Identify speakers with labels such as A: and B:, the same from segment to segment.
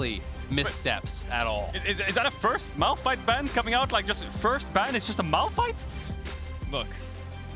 A: barely missteps at all.
B: Is that a first Malphite ban coming out? Like, just first ban? It's just a Malphite?
A: Look,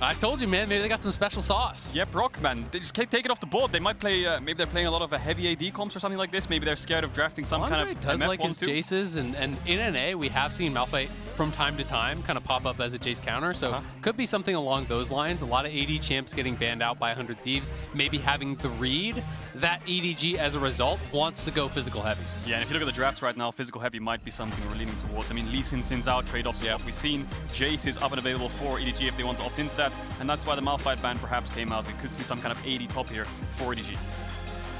A: I told you, man. Maybe they got some special sauce.
B: Yeah, Brock, man. They just can't take it off the board. They might play, maybe they're playing a lot of heavy AD comps or something like this. Maybe they're scared of drafting some kind of
A: does
B: MF
A: like his
B: too.
A: Jaces, and in NA, we have seen Malphite from time to time kind of pop up as a Jace counter, so could be something along those lines. A lot of AD champs getting banned out by 100 Thieves, maybe having the read that EDG as a result wants to go physical heavy.
B: Yeah, and if you look at the drafts right now, physical heavy might be something we're leaning towards. I mean, Lee Sin Sin's out, trade-offs is what we've seen. Jace is up and available for EDG if they want to opt into that, and that's why the Malphite ban perhaps came out. We could see some kind of AD top here for EDG.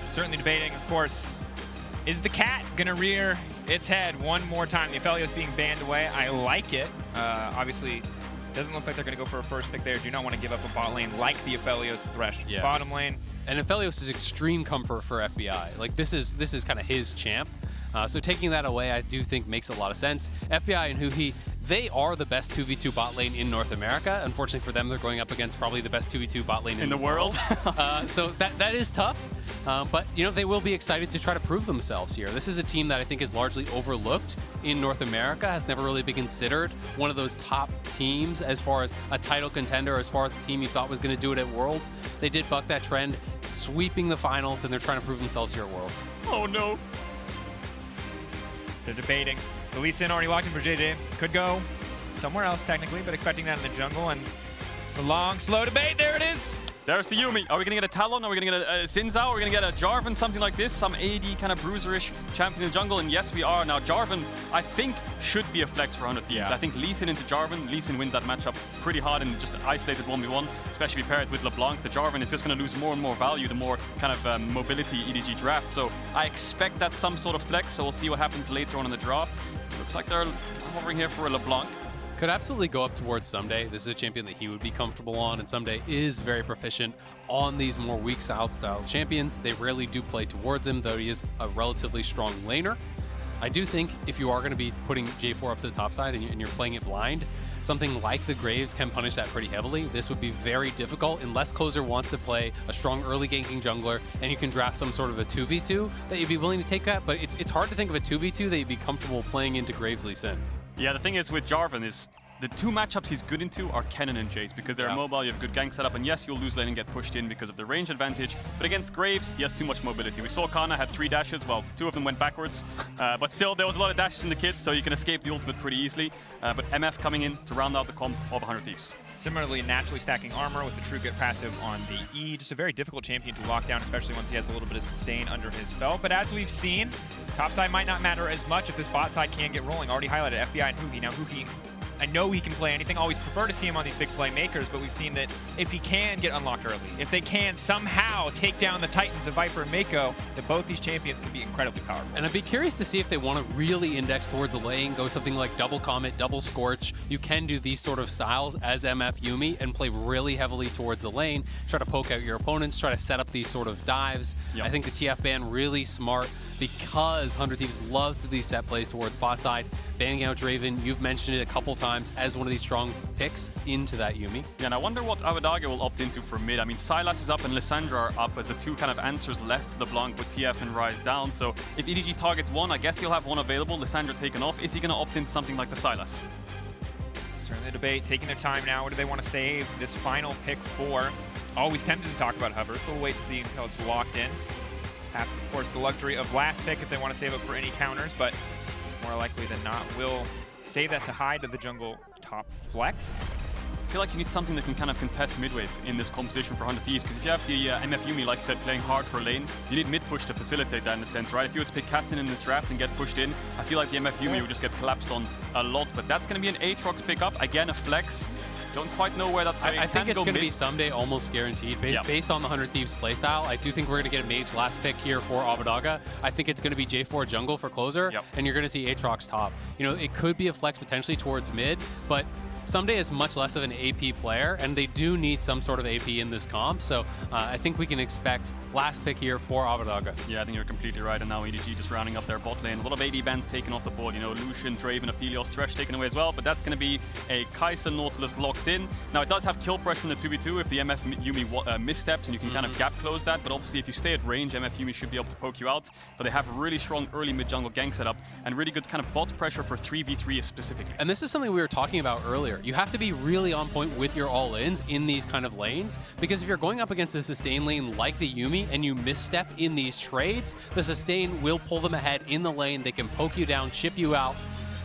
C: Certainly debating, of course. Is the cat going to rear its head one more time? The Aphelios being banned away. I like it. Obviously, doesn't look like they're going to go for a first pick there. Do not want to give up a bot lane like the Aphelios Thresh.
A: Yeah.
C: Bottom lane.
A: And Aphelios is extreme comfort for FBI. Like, this is kind of his champ. So taking that away, I do think makes a lot of sense. FBI and Huhi, they are the best 2v2 bot lane in North America. Unfortunately for them, they're going up against probably the best 2v2 bot lane in the world. So that is tough. But, you know, they will be excited to try to prove themselves here. This is a team that I think is largely overlooked in North America, has never really been considered one of those top teams as far as a title contender, as far as the team you thought was going to do it at Worlds. They did buck that trend, sweeping the finals, and they're trying to prove themselves here at Worlds.
B: Oh, no.
C: They're debating. The Lee Sin already walked in for JJ. Could go somewhere else, technically, but expecting that in the jungle. And the long, slow debate. There it is.
B: There's the Yuumi. Are we going to get a Talon? Are we going to get a Sinzao? Are we going to get a Jarvan? Something like this? Some AD kind of bruiserish champion in the jungle? And yes, we are. Now, Jarvan, I think, should be a flex for 100 Thieves.
A: Yeah.
B: I think Lee Sin into Jarvan. Lee Sin wins that matchup pretty hard in just an isolated 1v1, especially if you pair it with LeBlanc. The Jarvan is just going to lose more and more value the more kind of mobility EDG draft. So I expect that's some sort of flex. So we'll see what happens later on in the draft. Looks like they're hovering here for a LeBlanc.
A: Could absolutely go up towards Someday. This is a champion that he would be comfortable on, and Someday is very proficient on these more weak style champions. They rarely do play towards him, though he is a relatively strong laner. I do think if you are going to be putting J4 up to the top side and you're playing it blind, something like the Graves can punish that pretty heavily. This would be very difficult unless Closer wants to play a strong early ganking jungler and you can draft some sort of a 2v2 that you'd be willing to take that, but it's hard to think of a 2v2 that you'd be comfortable playing into Graves Lee Sin.
B: Yeah, the thing is with Jarvan is the two matchups he's good into are Kennen and Jace because they're mobile, you have good gank setup, and yes, you'll lose lane and get pushed in because of the range advantage, but against Graves, he has too much mobility. We saw Kana had 3 dashes, well, 2 of them went backwards, but still, there was a lot of dashes in the kit, so you can escape the ultimate pretty easily, but MF coming in to round out the comp of 100 Thieves.
C: Similarly, naturally stacking armor with the True Grit passive on the E. Just a very difficult champion to lock down, especially once he has a little bit of sustain under his belt. But as we've seen, top side might not matter as much if this bot side can get rolling. Already highlighted FBI and Huhi. Now Huhi, I know he can play anything. Always prefer to see him on these big playmakers, but we've seen that if he can get unlocked early, if they can somehow take down the Titans of Viper and Mako, that both these champions can be incredibly powerful.
A: And I'd be curious to see if they want to really index towards the lane, go something like double Comet, double Scorch. You can do these sort of styles as MF Yuumi and play really heavily towards the lane, try to poke out your opponents, try to set up these sort of dives. I think the TF ban really smart because 100 Thieves loves to do these set plays towards bot side. Banning out Draven, you've mentioned it a couple times as one of these strong picks into that Yuumi. Yeah,
B: and I wonder what Avadaga will opt into for mid. I mean, Sylas is up and Lissandra are up as the two kind of answers left to the Blanc with TF and Ryze down. So if EDG target one, I guess he'll have one available, Lissandra taken off. Is he going to opt into something like the Sylas?
C: Certainly the debate, taking their time now. What do they want to save this final pick for? Always tempted to talk about hovers, but we'll wait to see until it's locked in. Have, of course, the luxury of last pick if they want to save up for any counters, but more likely than not, will save that to hide to the jungle top flex.
B: I feel like you need something that can kind of contest mid-wave in this composition for 100 Thieves, because if you have the MF Yuumi, like you said, playing hard for lane, you need mid-push to facilitate that in a sense, right? If you were to pick Cassin in this draft and get pushed in, I feel like the MF Yuumi would just get collapsed on a lot, but that's going to be an Aatrox pickup, again a flex. Don't quite know where that's going.
A: I think it's going to be Someday almost guaranteed. Based on the 100 Thieves playstyle, I do think we're going to get a mage last pick here for Avadaga. I think it's going to be J4 jungle for Closer, and you're going to see Aatrox top. You know, it could be a flex potentially towards mid, but Someday is much less of an AP player, and they do need some sort of AP in this comp, so I think we can expect last pick here for Avadaga.
B: Yeah, I think you're completely right, and now EDG just rounding up their bot lane. A lot of AD bans taken off the board, you know, Lucian, Draven, Aphelios, Thresh taken away as well, but that's going to be a Kai'Sa Nautilus lock pushed in. Now, it does have kill pressure in the 2v2 if the MF Yuumi missteps, and you can kind of gap close that. But obviously, if you stay at range, MF Yuumi should be able to poke you out. But they have really strong early mid-jungle gank setup and really good kind of bot pressure for 3v3 specifically.
A: And this is something we were talking about earlier. You have to be really on point with your all-ins in these kind of lanes, because if you're going up against a sustain lane like the Yuumi and you misstep in these trades, the sustain will pull them ahead in the lane. They can poke you down, chip you out.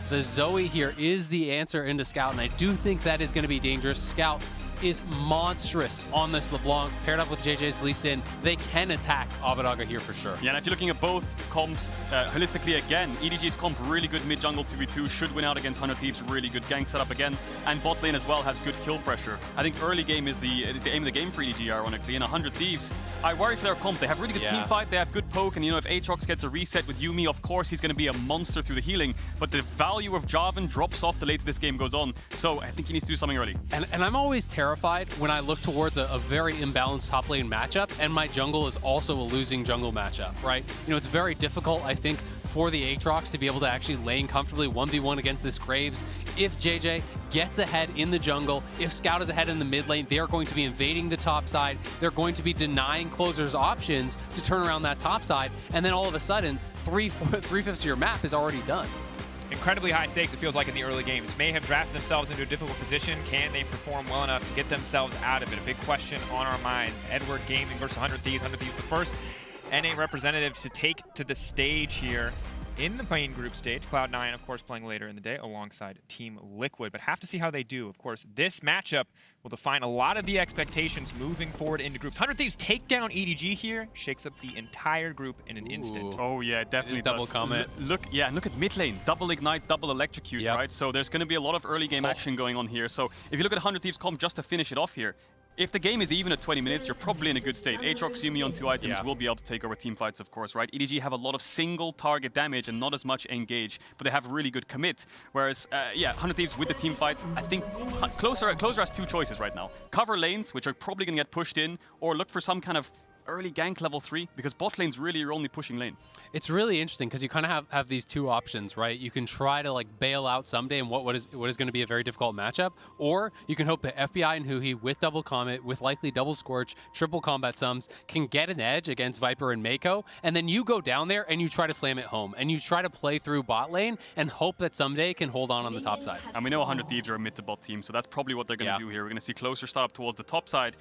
A: The Zoe here is the answer into Scout, and I do think that is going to be dangerous. Scout is monstrous on this LeBlanc. Paired up with JJ's Lee Sin, they can attack Abbedagge here for sure.
B: Yeah, and if you're looking at both comps holistically again, EDG's comp really good mid-jungle 2v2, should win out against 100 Thieves, really good gank setup again, and bot lane as well has good kill pressure. I think early game is the aim of the game for EDG, ironically, and 100 Thieves, I worry for their comp. They have really good team fight, they have good poke, and you know, if Aatrox gets a reset with Yuumi, of course he's going to be a monster through the healing, but the value of Jarvan drops off the later this game goes on, so I think he needs to do something early.
A: And I'm always terrified when I look towards a very imbalanced top lane matchup, and my jungle is also a losing jungle matchup, right? You know, it's very difficult, I think, for the Aatrox to be able to actually lane comfortably 1v1 against this Graves. If JJ gets ahead in the jungle, if Scout is ahead in the mid lane, they are going to be invading the top side. They're going to be denying Closer's options to turn around that top side, and then all of a sudden, three-fifths of your map is already done.
C: Incredibly high stakes, it feels like, in the early games. May have drafted themselves into a difficult position. Can they perform well enough to get themselves out of it? A big question on our mind. Edward Gaming versus 100 Thieves. 100 Thieves, the first NA representative to take to the stage here in the main group stage. Cloud9, of course, playing later in the day alongside Team Liquid. But have to see how they do. Of course, this matchup will define a lot of the expectations moving forward into groups. 100 Thieves take down EDG here, shakes up the entire group in an instant.
B: Oh yeah, definitely
A: double comment.
B: Look at mid lane, double ignite, double electrocute, right? So there's going to be a lot of early game action going on here. So if you look at 100 Thieves comp, just to finish it off here, if the game is even at 20 minutes, you're probably in a good state. Aatrox, Yuumi on 2 items will be able to take over team fights, of course, right? EDG have a lot of single target damage and not as much engage, but they have really good commit. Whereas, 100 Thieves with the team fight, I think Closer has 2 choices right now. Cover lanes, which are probably going to get pushed in, or look for some kind of early gank level 3, because bot lane's really your only pushing lane.
A: It's really interesting because you kind of have these 2 options, right? You can try to like bail out someday in what is going to be a very difficult matchup, or you can hope that FBI and Huhi with double Comet, with likely double Scorch, triple combat sums, can get an edge against Viper and Mako, and then you go down there and you try to slam it home, and you try to play through bot lane and hope that someday can hold on the top side.
B: And we know 100 Thieves are a mid to bot team, so that's probably what they're going to do here. We're going to see Closer start up towards the top side.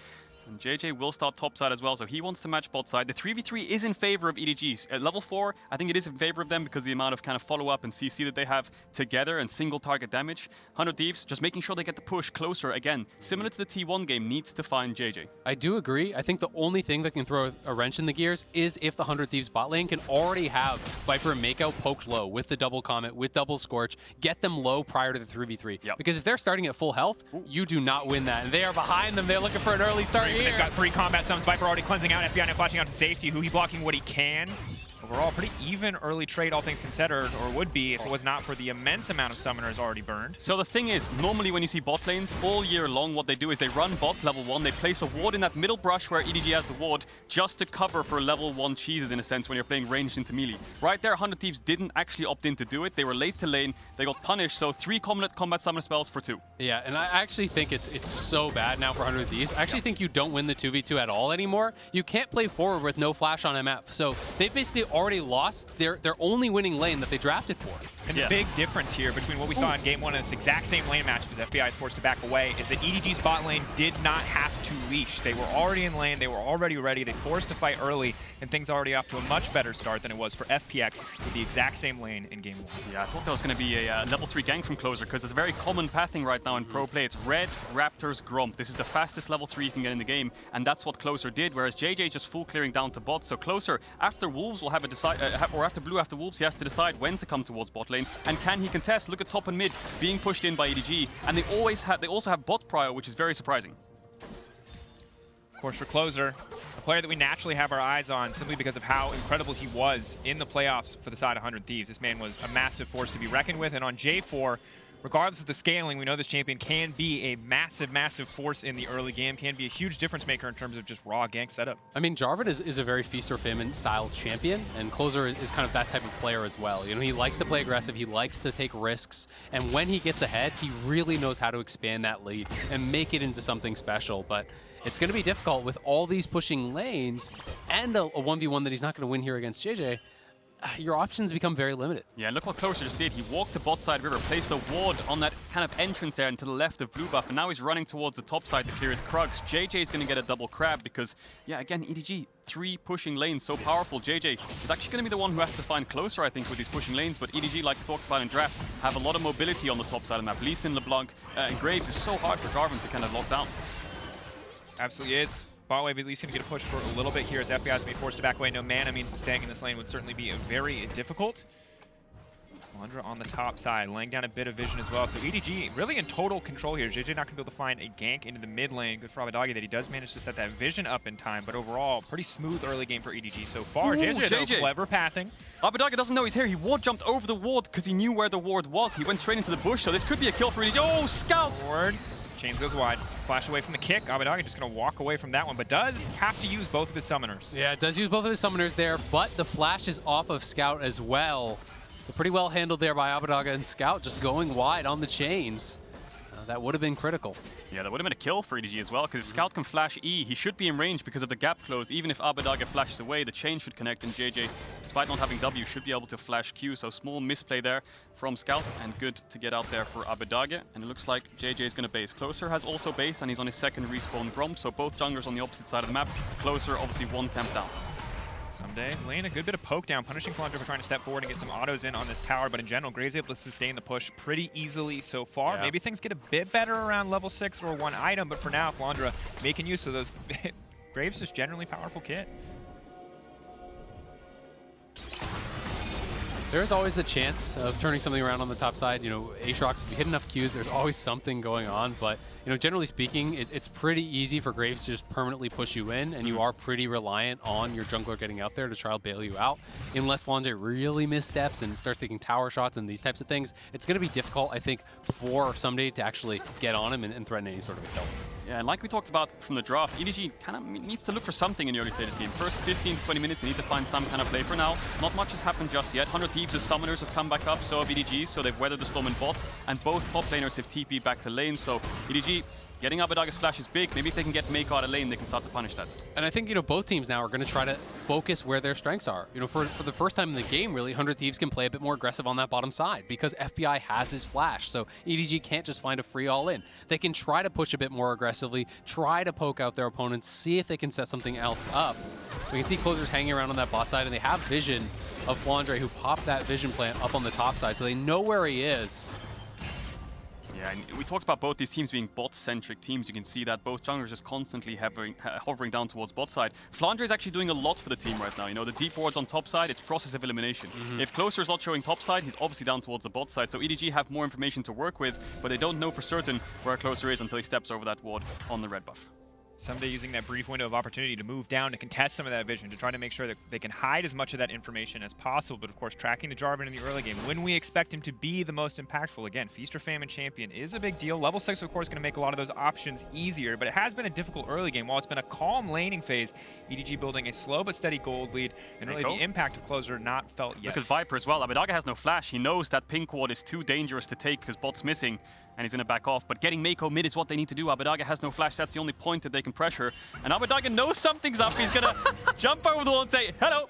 B: And JJ will start top side as well, so he wants to match bot side. The 3v3 is in favor of EDGs. At level 4, I think it is in favor of them because of the amount of kind of follow-up and CC that they have together and single target damage. 100 Thieves, just making sure they get the push closer. Again, similar to the T1 game, needs to find JJ.
A: I do agree. I think the only thing that can throw a wrench in the gears is if the 100 Thieves bot lane can already have Viper and Mako poked low with the double Comet, with double Scorch, get them low prior to the 3v3. Because if they're starting at full health, you do not win that. And they are behind them. They're looking for an early start here.
C: They've got 3 combat summons. Viper already cleansing out. FBI now flashing out to safety. Huhi blocking what he can. Overall, pretty even early trade, all things considered, or would be if it was not for the immense amount of summoners already burned.
B: So the thing is, normally when you see bot lanes, all year long, what they do is they run bot level 1, they place a ward in that middle brush where EDG has the ward, just to cover for level 1 cheeses, in a sense, when you're playing ranged into melee. Right there, 100 Thieves didn't actually opt in to do it. They were late to lane, they got punished, so 3 combat summon spells for 2.
A: Yeah, and I actually think it's so bad now for 100 Thieves. I actually think you don't win the 2v2 at all anymore. You can't play forward with no flash on MF, so they've basically already lost their only winning lane that they drafted for.
C: And the big difference here between what we saw in Game 1 and this exact same lane match, because FBI is forced to back away, is that EDG's bot lane did not have to leash. They were already in lane, they were already ready, they forced to fight early, and things already off to a much better start than it was for FPX with the exact same lane in Game 1.
B: Yeah, I thought that was going to be a level 3 gank from Closer, because it's a very common pathing right now in pro play. It's Red, Raptors, Gromp. This is the fastest level 3 you can get in the game, and that's what Closer did, whereas JJ just full clearing down to bot. So Closer, after Wolves, will have a or after Blue, after Wolves, he has to decide when to come towards bot lane, and can he contest? Look at top and mid being pushed in by EDG, and they also have bot prio, which is very surprising.
C: Of course, for Closer, a player that we naturally have our eyes on simply because of how incredible he was in the playoffs for the side of 100 Thieves. This man was a massive force to be reckoned with, and on J4, regardless of the scaling, we know this champion can be a massive, massive force in the early game, can be a huge difference maker in terms of just raw gank setup.
A: I mean, Jarvan is a very feast or famine style champion, and Closer is kind of that type of player as well. You know, he likes to play aggressive, he likes to take risks, and when he gets ahead, he really knows how to expand that lead and make it into something special. But it's going to be difficult with all these pushing lanes and a 1v1 that he's not going to win here against JJ. Your options become very limited.
B: Yeah, look what Closer just did. He walked to bot side river, placed a ward on that kind of entrance there and to the left of blue buff, and now he's running towards the top side to clear his Krugs. JJ is going to get a double crab because, yeah, again, EDG, 3 pushing lanes, so powerful. JJ is actually going to be the one who has to find Closer, I think, with these pushing lanes, but EDG, like we talked about in draft, have a lot of mobility on the top side of the map. Lee Sin, LeBlanc, and Graves is so hard for Jarvan to kind of lock down.
C: Absolutely is. Bot wave at least going to get a push for a little bit here as FBI is going to be forced to back away. No mana means that staying in this lane would certainly be very difficult. Flandra on the top side, laying down a bit of vision as well. So EDG really in total control here. JJ not going to be able to find a gank into the mid lane. Good for Abbedagge that he does manage to set that vision up in time, but overall, pretty smooth early game for EDG so far.
B: Ooh,
C: JJ, though, clever pathing.
B: Abbedagge doesn't know he's here. He ward jumped over the ward because he knew where the ward was. He went straight into the bush, so this could be a kill for EDG. Oh, Scout!
C: Ward. Chains goes wide. Flash away from the kick. Abbedagge just going to walk away from that one, but does have to use both of his summoners.
A: Yeah, it does use both of his summoners there, but the flash is off of Scout as well. So pretty well handled there by Abbedagge, and Scout just going wide on the chains. That would have been critical.
B: Yeah, that would have been a kill for EDG as well, because if Scout can flash E, he should be in range because of the gap close. Even if Abbedagge flashes away, the chain should connect, and JJ, despite not having W, should be able to flash Q. So small misplay there from Scout, and good to get out there for Abbedagge. And it looks like JJ is going to base. Closer has also base, and he's on his second respawn Gromp, so both junglers on the opposite side of the map. Closer, obviously 1 temp down.
C: Someday laying a good bit of poke down, punishing Flandra for trying to step forward and get some autos in on this tower, but in general, Graves able to sustain the push pretty easily so far.
A: Yeah.
C: Maybe things get a bit better around level 6 or 1 item, but for now, Flandra making use of those. Graves is generally powerful kit.
A: There's always the chance of turning something around on the top side. You know, Aatrox, if you hit enough Qs, there's always something going on. But, you know, generally speaking, it's pretty easy for Graves to just permanently push you in, and you are pretty reliant on your jungler getting out there to try to bail you out. Unless Flandre really missteps and starts taking tower shots and these types of things, it's going to be difficult, I think, for Someday to actually get on him and threaten any sort of a kill.
B: Yeah, and like we talked about from the draft, EDG kind of needs to look for something in the early stage of the game. First 15 to 20 minutes, they need to find some kind of play. For now, not much has happened just yet. 100 Thieves' summoners have come back up, so have EDG, so they've weathered the storm in bot, and both top laners have TP'd back to lane, so EDG getting Abbedagge's flash is big. Maybe if they can get Mako out of lane, they can start to punish that. And
A: I think, you know, both teams now are going to try to focus where their strengths are. You know, for the first time in the game, really, 100 Thieves can play a bit more aggressive on that bottom side because FBI has his flash. So EDG can't just find a free all-in. They can try to push a bit more aggressively, try to poke out their opponents, see if they can set something else up. We can see Closers hanging around on that bot side, and they have vision of Flandre, who popped that vision plant up on the top side, so they know where he is.
B: Yeah, and we talked about both these teams being bot-centric teams. You can see that both junglers just constantly hovering down towards bot side. Flandre is actually doing a lot for the team right now. You know, the deep wards on top side, it's process of elimination. If Closer is not showing top side, he's obviously down towards the bot side. So EDG have more information to work with, but they don't know for certain where Closer is until he steps over that ward on the red buff.
C: Someday using that brief window of opportunity to move down to contest some of that vision, to try to make sure that they can hide as much of that information as possible, but of course tracking the Jarvan in the early game when we expect him to be the most impactful. Again, Feast or Famine champion is a big deal. Level 6 of course going to make a lot of those options easier, but it has been a difficult early game. While it's been a calm laning phase, EDG building a slow but steady gold lead, and really the impact of Closer not felt yet.
B: Look at Viper as well. Abbedagge has no flash. He knows that pink ward is too dangerous to take because bot's missing, and he's going to back off. But getting Mako mid is what they need to do. Abbedagge has no flash. That's the only point that they can pressure. And Abbedagge knows something's up. He's going to jump over the wall and say, hello.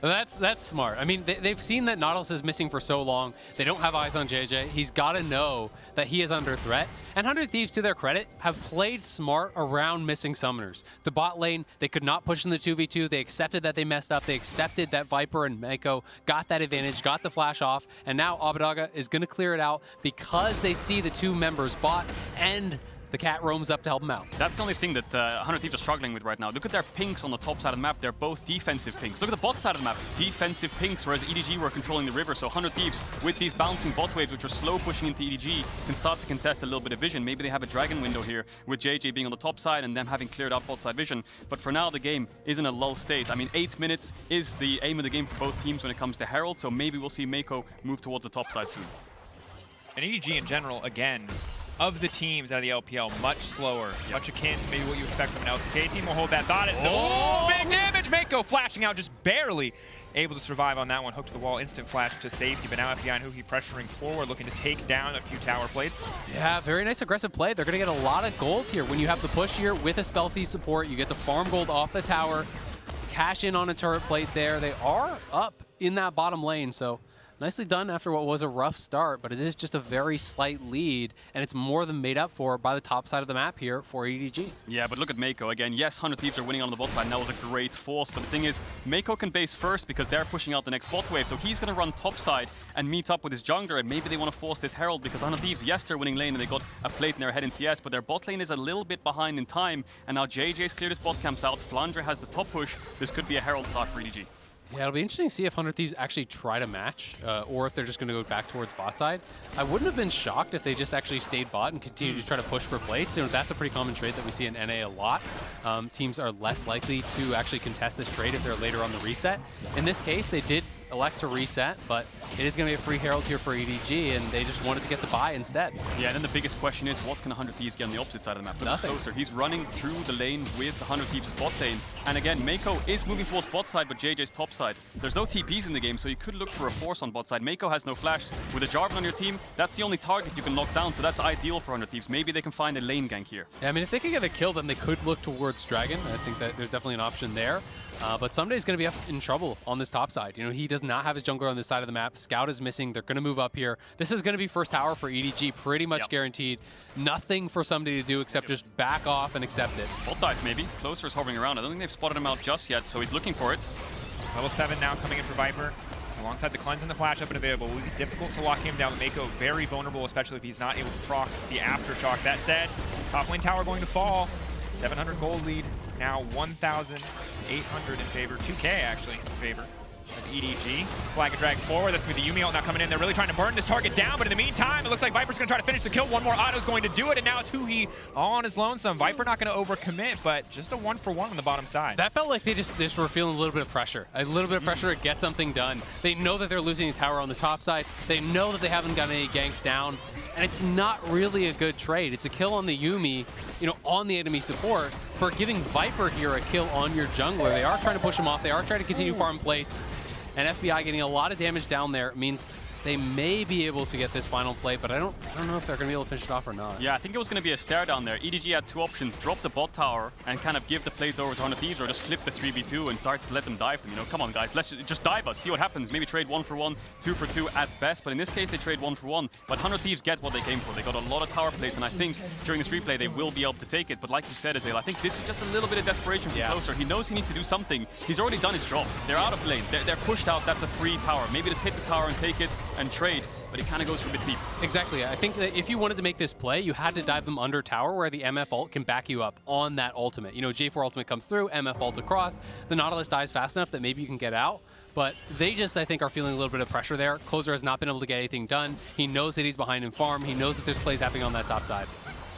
A: That's smart. I mean, they've seen that Nautilus is missing for so long. They don't have eyes on JJ. He's got to know that he is under threat. And 100 Thieves, to their credit, have played smart around missing summoners. The bot lane, they could not push in the 2v2. They accepted that they messed up. They accepted that Viper and Mako got that advantage, got the flash off. And now Abbedagge is going to clear it out because they see the two members, bot and the cat roams up to help him out.
B: That's the only thing that 100 Thieves are struggling with right now. Look at their pinks on the top side of the map. They're both defensive pinks. Look at the bot side of the map. Defensive pinks, whereas EDG were controlling the river. So 100 Thieves, with these bouncing bot waves, which are slow pushing into EDG, can start to contest a little bit of vision. Maybe they have a dragon window here, with JJ being on the top side and them having cleared out bot side vision. But for now, the game is in a lull state. I mean, 8 minutes is the aim of the game for both teams when it comes to Herald. So maybe we'll see Mako move towards the top side soon.
C: And EDG in general, again, of the teams out of the LPL, much slower, much akin to maybe what you expect from an LCK team. We'll hold that thought. It's still big damage. Mako flashing out, just barely able to survive on that one. Hooked to the wall, instant flash to safety. But now FBI and Huhi pressuring forward, looking to take down a few tower plates.
A: Yeah, very nice aggressive play. They're going to get a lot of gold here. When you have the push here with a spell thief support, you get to farm gold off the tower, cash in on a turret plate there. They are up in that bottom lane, so nicely done after what was a rough start, but it is just a very slight lead, and it's more than made up for by the top side of the map here for EDG.
B: Yeah, but look at Mako. Again, yes, 100 Thieves are winning on the bot side, and that was a great force, but the thing is, Mako can base first because they're pushing out the next bot wave, so he's going to run top side and meet up with his jungler, and maybe they want to force this Herald because 100 Thieves, yes, they're winning lane, and they got a plate in their head in CS, but their bot lane is a little bit behind in time, and now JJ's cleared his bot camps out, Flandre has the top push. This could be a Herald start for EDG.
A: Yeah, it'll be interesting to see if 100 Thieves actually try to match, or if they're just going to go back towards bot side. I wouldn't have been shocked if they just actually stayed bot and continued to try to push for plates. You know, that's a pretty common trade that we see in NA a lot. Teams are less likely to actually contest this trade if they're later on the reset. In this case, they did elect to reset, but it is going to be a free Herald here for EDG, and they just wanted to get the buy instead. Yeah,
B: and then the biggest question is, what can 100 Thieves get on the opposite side of the map?
A: Nothing.
B: Closer. He's running through the lane with 100 Thieves' bot lane, and again, Mako is moving towards bot side, but JJ's top side. There's no TPs in the game, so you could look for a force on bot side. Mako has no flash. With a Jarvan on your team, that's the only target you can knock down, so that's ideal for 100 Thieves. Maybe they can find a lane gank here.
A: Yeah, I mean, if they can get a kill, then they could look towards Dragon. I think that there's definitely an option there. But Sumday's going to be up in trouble on this top side. You know, he does not have his jungler on this side of the map. Scout is missing. They're going to move up here. This is going to be first tower for EDG, pretty much guaranteed. Nothing for somebody to do except just back off and accept it.
B: Bot dive, maybe. Closer is hovering around. I don't think they've spotted him out just yet, so he's looking for it.
C: Level 7 now coming in for Viper. Alongside the cleanse and the flash up and available. It will be difficult to lock him down. Mako very vulnerable, especially if he's not able to proc the aftershock. That said, top lane tower going to fall. 700 gold lead. Now 1,800 in favor. 2K actually in favor of EDG. Flag and drag forward. That's going to be the Yuumi ult now coming in. They're really trying to burn this target down, but in the meantime, it looks like Viper's going to try to finish the kill. One more auto's going to do it, and now it's Huhi all on his lonesome. Viper not going to overcommit, but just a 1-for-1 on the bottom side.
A: That felt like they just were feeling a little bit of pressure. A little bit of pressure to get something done. They know that they're losing the tower on the top side. They know that they haven't got any ganks down, and it's not really a good trade. It's a kill on the Yuumi, you know, on the enemy support for giving Viper here a kill on your jungler. They are trying to push him off. They are trying to continue farm plates. And FBI getting a lot of damage down there means they may be able to get this final play, but I don't know if they're going to be able to finish it off or not.
B: Yeah, I think it was going to be a stare down there. EDG had two options: drop the bot tower and kind of give the plays over to 100 Thieves, or just flip the 3v2 and start to let them dive them. You know, come on guys, let's just dive us, see what happens. Maybe trade 1-for-1, 2-for-2 at best, but in this case they trade 1-for-1. But 100 Thieves get what they came for. They got a lot of tower plates, and I think during this replay they will be able to take it. But like you said, Azale, I think this is just a little bit of desperation from Closer. He knows he needs to do something. He's already done his job. They're out of lane. They're pushed out. That's a free tower. Maybe just hit the tower and take it and trade. But he kind of goes for a bit deep. Exactly.
A: I think that if you wanted to make this play, you had to dive them under tower where the MF ult can back you up on that ultimate. You know, J4 ultimate comes through, MF ult across, the Nautilus dies fast enough that maybe you can get out. But they just, I think, are feeling a little bit of pressure there. Closer has not been able to get anything done. He knows that he's behind in farm. He knows that there's plays happening on that top side.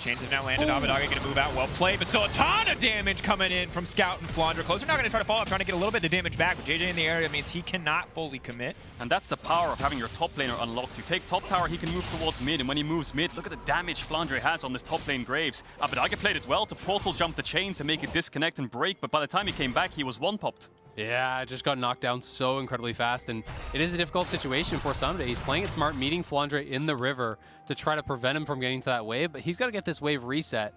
C: Chains have now landed. Abadaga going to move out. Well played, but still a ton of damage coming in from Scout and Flandre. Closer now going to try to follow up, trying to get a little bit of damage back. With JJ in the area means he cannot fully commit.
B: And that's the power of having your top laner unlocked. You take top tower, he can move towards mid, and when he moves mid, look at the damage Flandre has on this top lane Graves. Abadaga played it well to portal jump the chain to make it disconnect and break, but by the time he came back, he was one-popped.
A: Yeah, just got knocked down so incredibly fast, and it is a difficult situation for Someday. He's playing it smart, meeting Flandre in the river to try to prevent him from getting to that wave, but he's got to get this wave reset.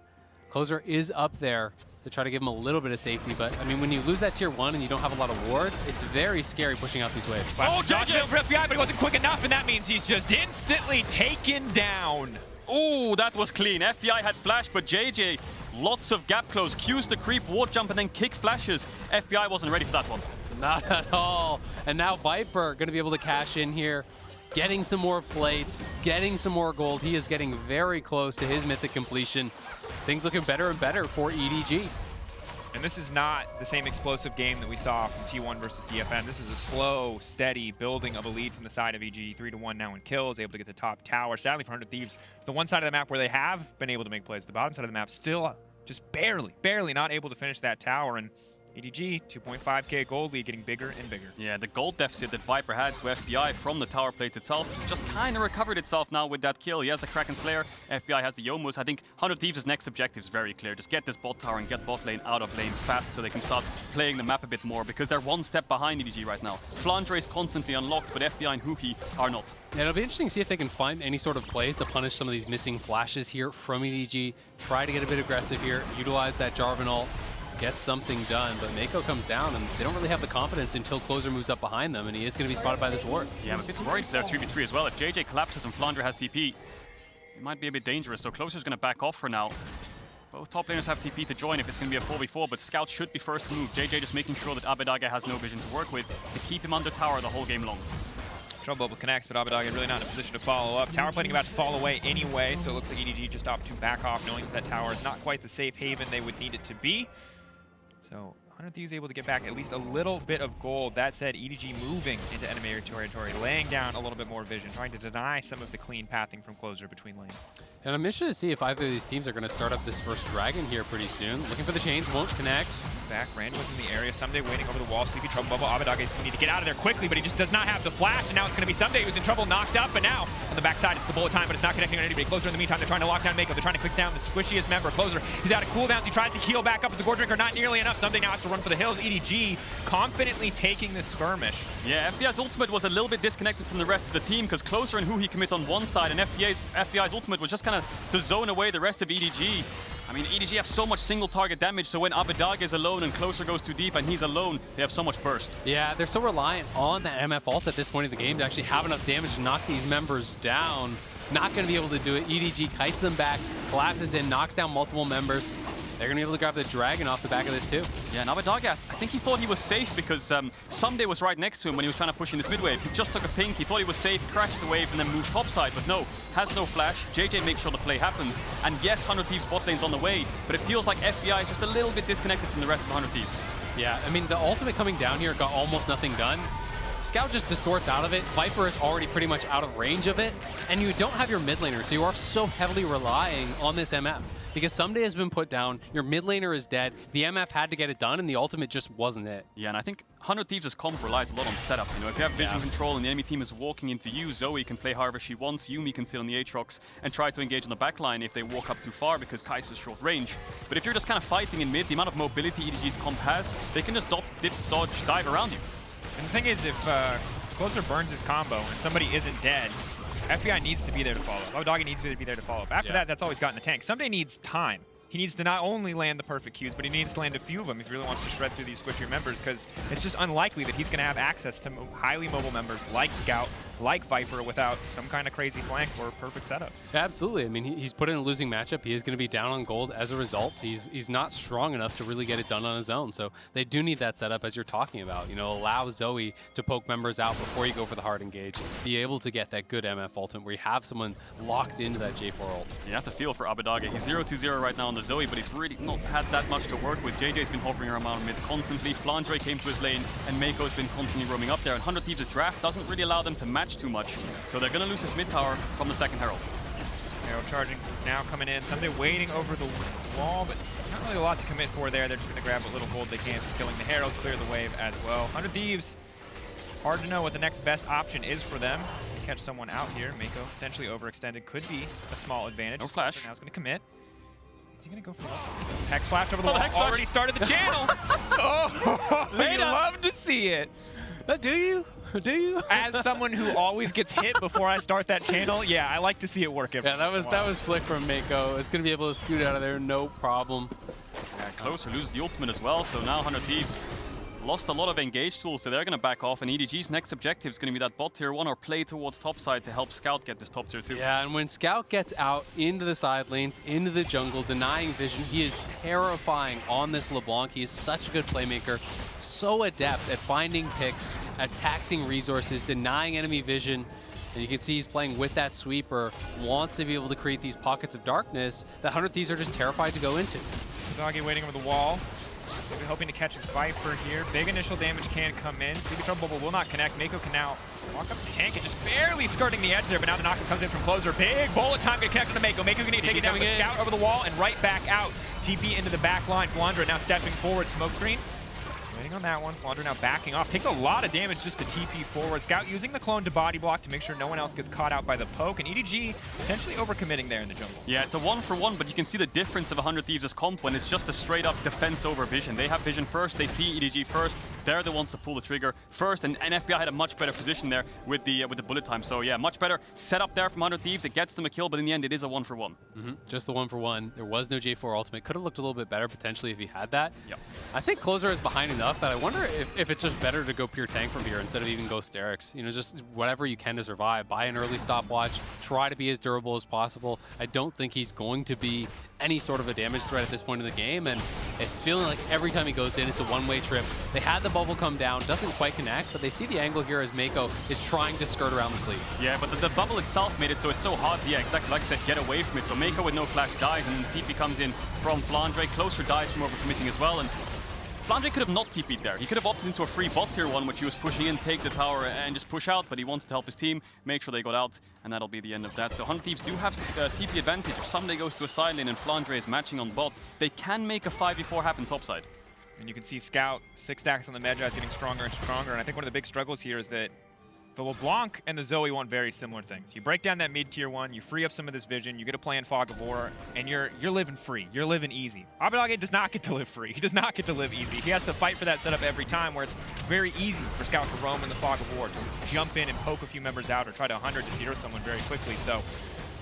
A: Closer is up there to try to give him a little bit of safety, but I mean, when you lose that tier 1 and you don't have a lot of wards, it's very scary pushing out these waves.
C: Oh, JJ for FBI, but he wasn't quick enough, and that means he's just instantly taken down.
B: Oh, that was clean. FBI had flash, but JJ, lots of gap close, Q's the creep, ward jump, and then kick flashes. FBI wasn't ready for that one.
A: Not at all. And now Viper going to be able to cash in here, getting some more plates, getting some more gold. He is getting very close to his mythic completion. Things looking better and better for EDG.
C: And this is not the same explosive game that we saw from T1 versus DFM. This is a slow, steady building of a lead from the side of EG. 3-1 now in kills, able to get the top tower. Sadly for 100 Thieves, the one side of the map where they have been able to make plays, the bottom side of the map still just barely not able to finish that tower. And EDG, 2.5k gold lead getting bigger and bigger.
B: Yeah, the gold deficit that Viper had to FBI from the tower plate itself just kind of recovered itself now with that kill. He has the Kraken Slayer, FBI has the Yomus. I think 100 Thieves' next objective is very clear. Just get this bot tower and get bot lane out of lane fast so they can start playing the map a bit more, because they're one step behind EDG right now. Flandre is constantly unlocked, but FBI and Huhi are not.
A: Yeah, it'll be interesting to see if they can find any sort of plays to punish some of these missing flashes here from EDG. Try to get a bit aggressive here, utilize that Jarvan ult, get something done, but Mako comes down and they don't really have the confidence until Closer moves up behind them, and he is going to be spotted by this ward.
B: Yeah, I'm a bit worried for their 2v3 as well. If JJ collapses and Flandre has TP, it might be a bit dangerous, so Closer's going to back off for now. Both top laners have TP to join if it's going to be a 4v4, but Scout should be first to move. JJ just making sure that Abedaga has no vision to work with to keep him under tower the whole game long.
C: Trouble Bubble connects, but Abedaga really not in a position to follow up. Tower plating about to fall away anyway, so it looks like EDG just opted to back off, knowing that tower is not quite the safe haven they would need it to be. So 100 Thieves able to get back at least a little bit of gold. That said, EDG moving into enemy territory, laying down a little bit more vision, trying to deny some of the clean pathing from Closer between lanes.
A: And I'm interested to see if either of these teams are going to start up this first dragon here pretty soon. Looking for the chains, won't connect.
C: Back, Randuin's in the area. Someday waiting over the wall. Sleepy Trouble Bubble. Abedaga is going to need to get out of there quickly, but he just does not have the flash. And now it's going to be Someday who's in trouble, knocked up. And now on the backside, it's the bullet time, but it's not connecting on anybody. Closer in the meantime, they're trying to lock down Mako. They're trying to click down the squishiest member. Closer, he's out of cooldowns. He tries to heal back up with the Gore Drinker. Not nearly enough. Someday now has to run for the hills. EDG confidently taking this skirmish.
B: Yeah, FBI's ultimate was a little bit disconnected from the rest of the team because Closer and Huhi commit on one side, and FBI's ultimate was just kind of to zone away the rest of EDG. I mean, EDG have so much single target damage, so when Abedaga is alone and Closer goes too deep and he's alone, they have so much burst.
A: Yeah, they're so reliant on that MF ult at this point in the game to actually have enough damage to knock these members down. Not going to be able to do it. EDG kites them back, collapses in, knocks down multiple members. They're going to be able to grab the dragon off the back of this too.
B: Yeah, and Abedaga, I think he thought he was safe because Someday was right next to him when he was trying to push in this mid wave. He just took a pink, he thought he was safe, crashed the wave and then moved topside, but no, has no flash. JJ makes sure the play happens. And yes, 100 Thieves bot lane's on the way, but it feels like FBI is just a little bit disconnected from the rest of 100 Thieves.
A: Yeah, I mean, the ultimate coming down here got almost nothing done. Scout just distorts out of it. Viper is already pretty much out of range of it. And you don't have your mid laner, so you are so heavily relying on this MF. Because Someday has been put down, your mid laner is dead, the MF had to get it done, and the ultimate just wasn't it.
B: Yeah, and I think 100 Thieves' comp relies a lot on setup. You know, if you have vision control and the enemy team is walking into you, Zoe can play however she wants, Yuumi can sit on the Aatrox and try to engage on the backline if they walk up too far because Kai'Sa's short range. But if you're just kind of fighting in mid, the amount of mobility EDG's comp has, they can just dodge, dive around you.
C: And the thing is, if Closer burns his combo and somebody isn't dead, FBI needs to be there to follow up. Abedaga needs to be there to follow up. After that, that's all he's got in the tank. Someday needs time. He needs to not only land the perfect Qs, but he needs to land a few of them if he really wants to shred through these squishier members, because it's just unlikely that he's going to have access to highly mobile members like Scout, like Viper, without some kind of crazy flank or perfect setup.
A: Absolutely. I mean, he's put in a losing matchup. He is going to be down on gold as a result. He's not strong enough to really get it done on his own. So they do need that setup, as you're talking about. You know, allow Zoe to poke members out before you go for the hard engage. Be able to get that good MF ultimate where you have someone locked into that J4 ult.
B: You have to feel for Abedaga. He's 0-2-0 right now on the Zoe, but he's really not had that much to work with. JJ's been hovering around mid constantly. Flandre came to his lane, and Mako's been constantly roaming up there. And 100 Thieves' draft doesn't really allow them to match too much. So they're going to lose this mid tower from the second Herald.
C: Arrow charging now coming in. Someday waiting over the wall, but not really a lot to commit for there. They're just going to grab what little gold they can from killing the Herald, clear the wave as well. 100 Thieves, hard to know what the next best option is for them. They catch someone out here. Mako potentially overextended could be a small advantage.
B: No flash.
C: Now he's going to commit. Is he going to go for the Hex Flash over the wall? Already started the channel. Oh, we love to see it.
A: Do you? Do you?
C: As someone who always gets hit before I start that channel, yeah, I like to see it work.
A: Yeah, that was slick from Mako. It's going to be able to scoot out of there, no problem.
B: Yeah, Closer loses the ultimate as well, so now 100 Thieves lost a lot of engage tools, so they're going to back off, and EDG's next objective is going to be that bot tier 1 or play towards topside to help Scout get this top tier 2.
A: Yeah, and when Scout gets out into the side lanes, into the jungle, denying vision, he is terrifying on this LeBlanc. He is such a good playmaker, so adept at finding picks, at taxing resources, denying enemy vision. And you can see he's playing with that sweeper, wants to be able to create these pockets of darkness that 100 Thieves are just terrified to go into.
C: Doggy waiting over the wall. Maybe hoping to catch a Viper here. Big initial damage can come in. Sleepy Trouble Bubble will not connect. Mako can now walk up the tank and just barely skirting the edge there, but now the knocker comes in from Closer. Big bullet time to connect to Mako. Mako gonna take it down with Scout over the wall and right back out. TP into the back line. Flandre now stepping forward. Smokescreen. Waiting on that one. Flandre now backing off. Takes a lot of damage just to TP forward. Scout using the clone to body block to make sure no one else gets caught out by the poke. And EDG potentially overcommitting there in the jungle.
B: Yeah, it's a 1-for-1, but you can see the difference of 100 Thieves' comp when it's just a straight-up defense over vision. They have vision first. They see EDG first. They're the ones to pull the trigger first. And FBI had a much better position there with the bullet time. So yeah, much better setup there from 100 Thieves. It gets them a kill, but in the end, it is a 1-for-1.
A: Just the 1-for-1. There was no J4 ultimate. Could have looked a little bit better potentially if he had that.
B: Yep.
A: I think Closer is behind enough that I wonder if it's just better to go pure tank from here instead of even go Sterix. You know, just whatever you can to survive. Buy an early stopwatch. Try to be as durable as possible. I don't think he's going to be any sort of a damage threat at this point in the game, and it's feeling like every time he goes in, it's a one-way trip. They had the bubble come down, doesn't quite connect, but they see the angle here as Mako is trying to skirt around the sleeve.
B: Yeah, but the bubble itself made it so it's so hard to, yeah, exactly like I said, get away from it. So Mako with no flash dies, and TP comes in from Flandre. Closer dies from overcommitting as well, and Flandre could have not TP'd there. He could have opted into a free bot tier 1, which he was pushing in, take the tower and just push out, but he wanted to help his team, make sure they got out, and that'll be the end of that. So 100 Thieves do have TP advantage. If Sunday goes to a side lane and Flandre is matching on bot, they can make a 5v4 happen topside.
C: And you can see Scout, 6 stacks on the Magi is getting stronger and stronger, and I think one of the big struggles here is that the LeBlanc and the Zoe want very similar things. You break down that mid-tier 1, you free up some of this vision, you get to play in Fog of War, and you're living free. You're living easy. Abbedagge does not get to live free. He does not get to live easy. He has to fight for that setup every time, where it's very easy for Scout to roam in the Fog of War, to jump in and poke a few members out or try to 100 to 0 someone very quickly. So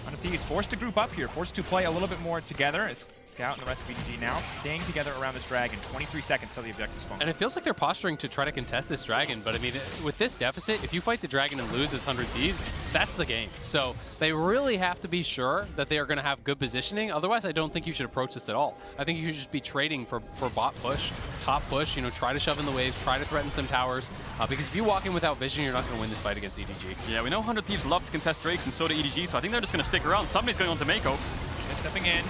C: 100 Thieves forced to group up here, forced to play a little bit more together as Scout and the rest of EDG now staying together around this dragon. 23 seconds till the objective spawn.
A: And it feels like they're posturing to try to contest this dragon, but I mean, with this deficit, if you fight the dragon and lose as 100 Thieves, that's the game. So they really have to be sure that they are going to have good positioning. Otherwise, I don't think you should approach this at all. I think you should just be trading for bot push, top push, you know, try to shove in the waves, try to threaten some towers, because if you walk in without vision, you're not going to win this fight against EDG.
B: Yeah, we know 100 Thieves love to contest Drakes, and so do EDG, so I think they're just going to stick around. Somebody's going on to Mako.
C: They're stepping in.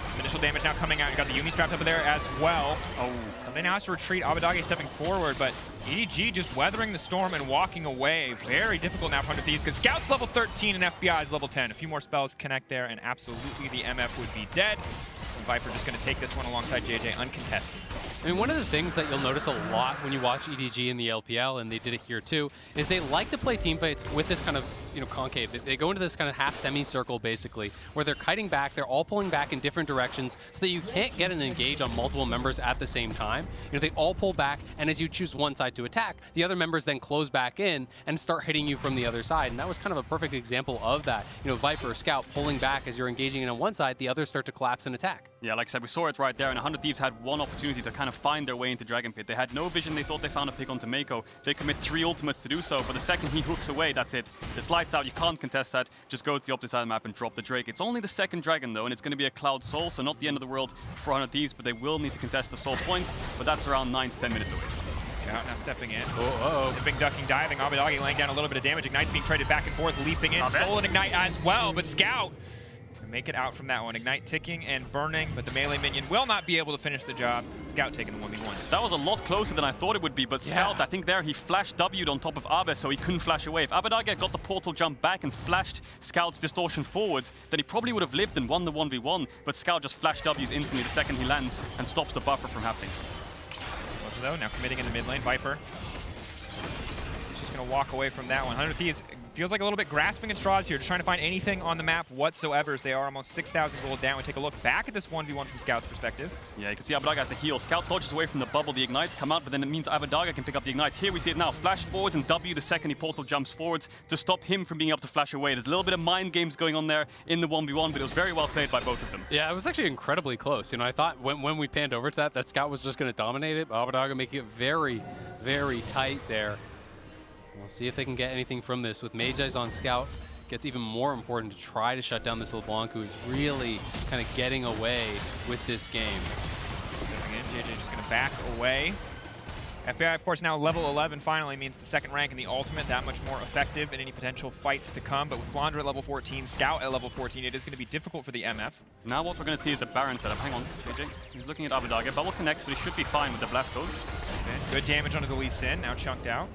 C: Some initial damage now coming out. You got the Yumi strapped up there as well. Oh, something now has to retreat. Abbedagge stepping forward, but EDG just weathering the storm and walking away. Very difficult now for 100 Thieves because Scout's level 13 and FBI is level 10. A few more spells connect there, and absolutely the MF would be dead. And Viper just going to take this one alongside JJ uncontested.
A: I mean, one of the things that you'll notice a lot when you watch EDG in the LPL, and they did it here too, is they like to play teamfights with this kind of, you know, concave. They go into this kind of half semicircle, basically, where they're kiting back, they're all pulling back in different directions so that you can't get an engage on multiple members at the same time. You know, they all pull back, and as you choose one side to attack, the other members then close back in and start hitting you from the other side. And that was kind of a perfect example of that. You know, Viper, Scout pulling back as you're engaging in on one side, the others start to collapse and attack.
B: Yeah, like I said, we saw it right there, and 100 Thieves had one opportunity to kind of find their way into Dragon Pit. They had no vision, they thought they found a pick onto Mako. They commit 3 ultimates to do so, but the second he hooks away, that's it. It's lights out, you can't contest that. Just go to the opposite side of the map and drop the Drake. It's only the second dragon though, and it's going to be a Cloud Soul, so not the end of the world for 100 Thieves, but they will need to contest the Soul point, but that's around 9 to 10 minutes away.
C: Scout now stepping in. Dipping, ducking, diving. Abbedagge laying down a little bit of damage. Ignite's being traded back and forth, leaping in. Stolen Ignite as well, but Scout make it out from that one. Ignite ticking and burning, but the melee minion will not be able to finish the job. Scout taking the 1v1.
B: That was a lot closer than I thought it would be, but Scout, I think there he flashed W'd on top of Abe, so he couldn't flash away. If Abbedagge got the portal jump back and flashed Scout's distortion forward, then he probably would have lived and won the 1v1, but Scout just flashed W's instantly the second he lands and stops the buffer from happening.
C: Though, now committing in the mid lane. Viper. He's just going to walk away from that one. 100 Thieves feels like a little bit grasping at straws here, just trying to find anything on the map whatsoever as they are almost 6,000 gold down. We take a look back at this 1v1 from Scout's perspective.
B: Yeah, you can see Abbedagge has a heal. Scout dodges away from the bubble, the Ignites come out, but then it means Abbedagge can pick up the Ignite. Here we see it now, flash forwards and W the second he portal jumps forwards to stop him from being able to flash away. There's a little bit of mind games going on there in the 1v1, but it was very well played by both of them.
A: Yeah, it was actually incredibly close. You know, I thought when we panned over to that Scout was just going to dominate it, but Abbedagge making it very, very tight there. We'll see if they can get anything from this. With Magi's on Scout, it gets even more important to try to shut down this LeBlanc, who is really kind of getting away with this game.
C: Stepping in, JJ just going to back away. FBI, of course, now level 11 finally means the second rank in the ultimate, that much more effective in any potential fights to come. But with Flandre at level 14, Scout at level 14, it is going to be difficult for the MF.
B: Now what we're going to see is the Baron setup. Hang on, JJ. He's looking at Abbedagge. Bubble connects, but he should be fine with the Blast Code.
C: Okay. Good damage onto the Lee Sin, now chunked out.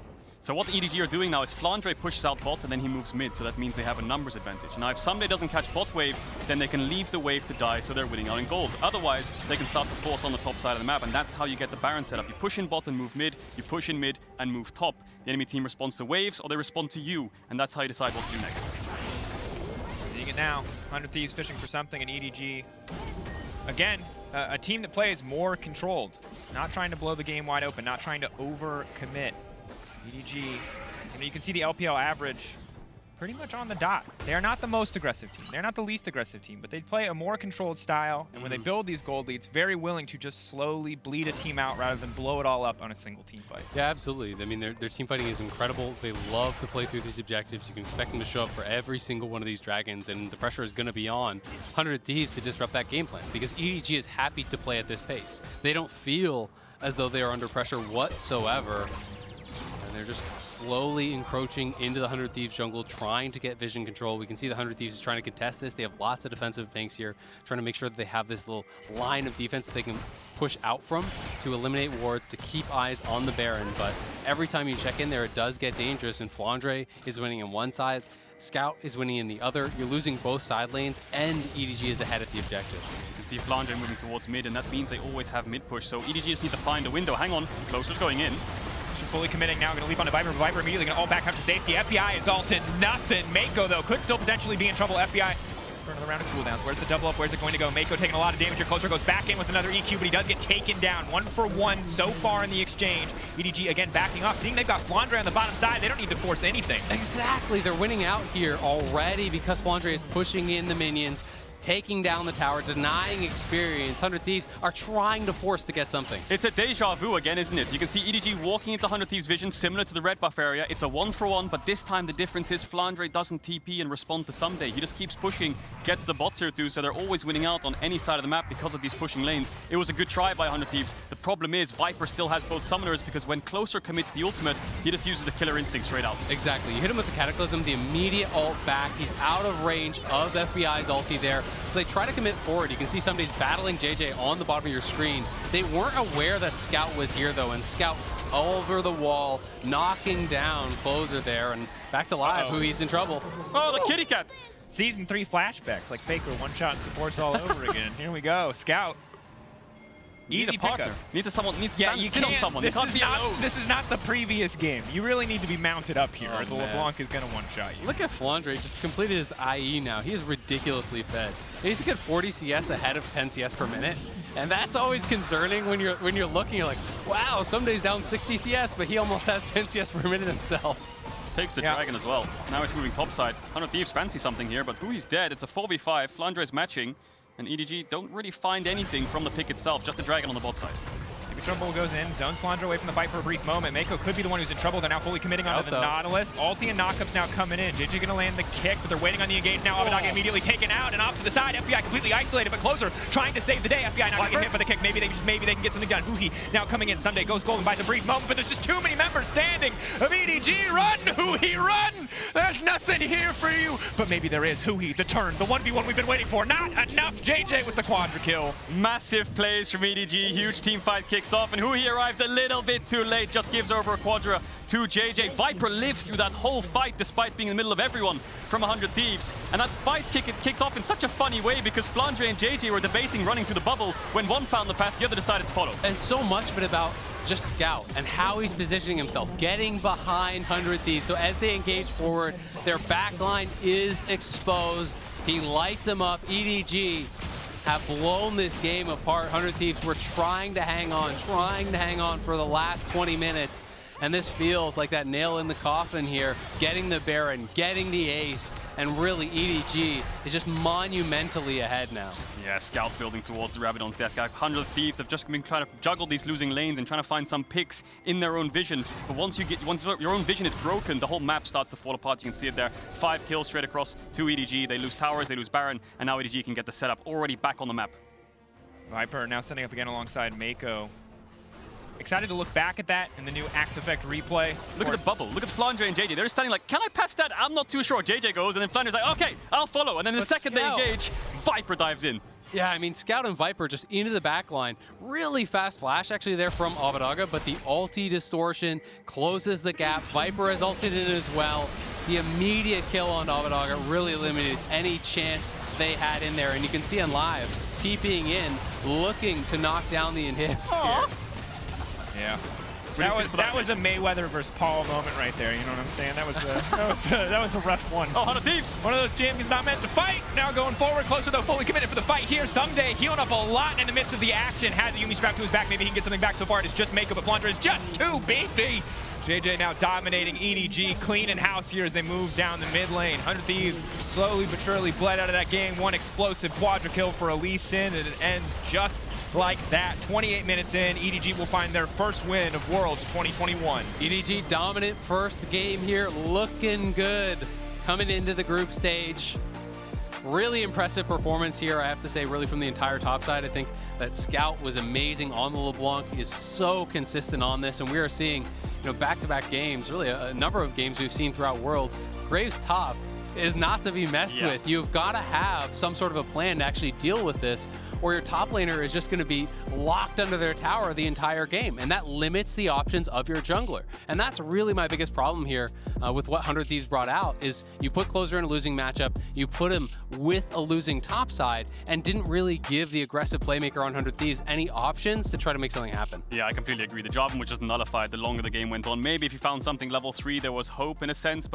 B: So what the EDG are doing now is Flandre pushes out bot and then he moves mid, so that means they have a numbers advantage. Now if Someday doesn't catch bot wave, then they can leave the wave to die, so they're winning out in gold. Otherwise, they can start to force on the top side of the map, and that's how you get the Baron setup. You push in bot and move mid, you push in mid and move top. The enemy team responds to waves, or they respond to you, and that's how you decide what to do next.
C: Seeing it now, 100 Thieves fishing for something, and EDG, again, a team that plays more controlled, not trying to blow the game wide open, not trying to over-commit. EDG, you can see the LPL average pretty much on the dot. They are not the most aggressive team. They're not the least aggressive team, but they play a more controlled style, and when they build these gold leads, very willing to just slowly bleed a team out rather than blow it all up on a single team fight.
A: Yeah, absolutely. I mean, their team fighting is incredible. They love to play through these objectives. You can expect them to show up for every single one of these dragons, and the pressure is going to be on 100 Thieves to disrupt that game plan, because EDG is happy to play at this pace. They don't feel as though they are under pressure whatsoever. They're just slowly encroaching into the 100 Thieves jungle, trying to get vision control. We can see the 100 Thieves is trying to contest this. They have lots of defensive banks here, trying to make sure that they have this little line of defense that they can push out from to eliminate wards, to keep eyes on the Baron. But every time you check in there, it does get dangerous, and Flandre is winning in one side, Scout is winning in the other. You're losing both side lanes, and EDG is ahead at the objectives.
B: You can see Flandre moving towards mid, and that means they always have mid push. So EDG just need to find a window. Hang on, Closer's going in.
C: Fully committing now, going to leap onto Viper. Viper immediately going to all back up to safety. FBI is ulted nothing. Mako, though, could still potentially be in trouble. FBI for another round of cooldowns. Where's the double up? Where's it going to go? Mako taking a lot of damage here. Closer goes back in with another EQ, but he does get taken down. 1-for-1 so far in the exchange. EDG, again, backing off. Seeing they've got Flandre on the bottom side, they don't need to force anything.
A: Exactly. They're winning out here already because Flandre is pushing in the minions, taking down the tower, denying experience. 100 Thieves are trying to force to get something.
B: It's a deja vu again, isn't it? You can see EDG walking into 100 Thieves' vision, similar to the red buff area. It's a 1-for-1, but this time the difference is Flandre doesn't TP and respond to Someday. He just keeps pushing, gets the bot tier 2, so they're always winning out on any side of the map because of these pushing lanes. It was a good try by 100 Thieves. The problem is Viper still has both summoners, because when Closer commits the ultimate, he just uses the killer instinct straight out.
A: Exactly. You hit him with the Cataclysm, the immediate ult back. He's out of range of FBI's ulti there. So they try to commit forward. You can see somebody's battling JJ on the bottom of your screen. They weren't aware that Scout was here, though, and Scout over the wall, knocking down Closer there, and back to live, who he's in trouble.
B: Oh, the kitty cat!
C: Season 3 flashbacks, like Faker, one-shot and supports all over again. Here we go. Scout. Easy pickup.
B: Need to sit on someone.
C: This is not the previous game. You really need to be mounted up here, or the LeBlanc is going to one-shot you.
A: Look at Flandre, just completed his IE now. He is ridiculously fed. He's a good 40 CS ahead of 10 CS per minute, and that's always concerning when you're looking. You're like, wow, Someday's down 60 CS, but he almost has 10 CS per minute himself.
B: Takes the dragon as well. Now he's moving topside. 100 Thieves fancy something here, but Hui's dead. It's a 4v5. Flandre is matching. And EDG don't really find anything from the pick itself, just a dragon on the bot side.
C: Trouble goes in, zones Flandre away from the fight for a brief moment. Mako could be the one who's in trouble. They're now fully committing onto the Nautilus. Ulti and knockups now coming in. JJ gonna land the kick, but they're waiting on the engage now. Abbedagge immediately taken out and off to the side. FBI completely isolated, but Closer trying to save the day. FBI not getting hit by the kick. Maybe they can get something done. Huhi now coming in. Someday goes golden, buys a brief moment, but there's just too many members standing. Of EDG, run, Huhi, run! There's nothing here for you. But maybe there is. Huhi, the turn, the 1v1 we've been waiting for. Not enough. JJ with the quadra kill.
B: Massive plays from EDG. Huge team fight kicks off, and Huhi arrives a little bit too late, just gives over a quadra to JJ. Viper lives through that whole fight despite being in the middle of everyone from 100 Thieves. And that fight kicked off in such a funny way because Flandre and JJ were debating running through the bubble. When one found the path, the other decided to follow.
A: And so much of it about just Scout and how he's positioning himself, getting behind 100 Thieves. So as they engage forward, their backline is exposed. He lights them up. EDG have blown this game apart. 100 Thieves were trying to hang on for the last 20 minutes. And this feels like that nail in the coffin here, getting the Baron, getting the ace, and really EDG is just monumentally ahead now.
B: Yeah, Scout building towards the Rabadon's death gap. 100 Thieves have just been trying to juggle these losing lanes and trying to find some picks in their own vision. But once your own vision is broken, the whole map starts to fall apart. You can see it there. 5 kills straight across to EDG. They lose towers, they lose Baron, and now EDG can get the setup already back on the map.
C: Viper now setting up again alongside Mako. excited to look back at that in the new Axe Effect replay.
B: Look at the bubble. Look at Flandre and JJ. They're standing like, can I pass that? I'm not too sure. JJ goes, and then Flandre's like, okay, I'll follow. And then the second
A: Scout.
B: they engage, Viper dives in.
A: Yeah, I mean, Scout and Viper just into the back line. Really fast flash actually there from Avadaga, but the ulti distortion closes the gap. Viper has ulted in as well. The immediate kill on Avadaga really limited any chance they had in there. And you can see on live, TPing in, looking to knock down the inhibs here.
C: Yeah. That was a Mayweather versus Paul moment right there. You know what I'm saying? That was a rough one.
B: Oh, 100 Thieves.
C: One of those champions not meant to fight. Now going forward, closer though, fully committed for the fight here. Someday healing up a lot in the midst of the action. Has a Yumi strapped to his back. Maybe he can get something back. So far, it's just makeup, but Flandre is just too beefy. JJ now dominating EDG, clean in house here as they move down the mid lane. 100 Thieves slowly but surely bled out of that game. One explosive quadra kill for Elise Sin, and it ends just like that. 28 minutes in, EDG will find their first win of Worlds 2021.
A: EDG dominant first game here, looking good. Coming into the group stage. Really impressive performance here, I have to say, really from the entire top side. I think that Scout was amazing on the LeBlanc, is so consistent on this, and we are seeing back-to-back games, really a number of games we've seen throughout Worlds. Graves top is not to be messed with. You've got to have some sort of a plan to actually deal with this, or your top laner is just going to be locked under their tower the entire game, and that limits the options of your jungler. And that's really my biggest problem here with what 100 Thieves brought out, is you put Closer in a losing matchup, you put him with a losing top side, and didn't really give the aggressive playmaker on 100 Thieves any options to try to make something happen.
B: Yeah, I completely agree. The job was just nullified the longer the game went on. Maybe if you found something level 3, there was hope in a sense, but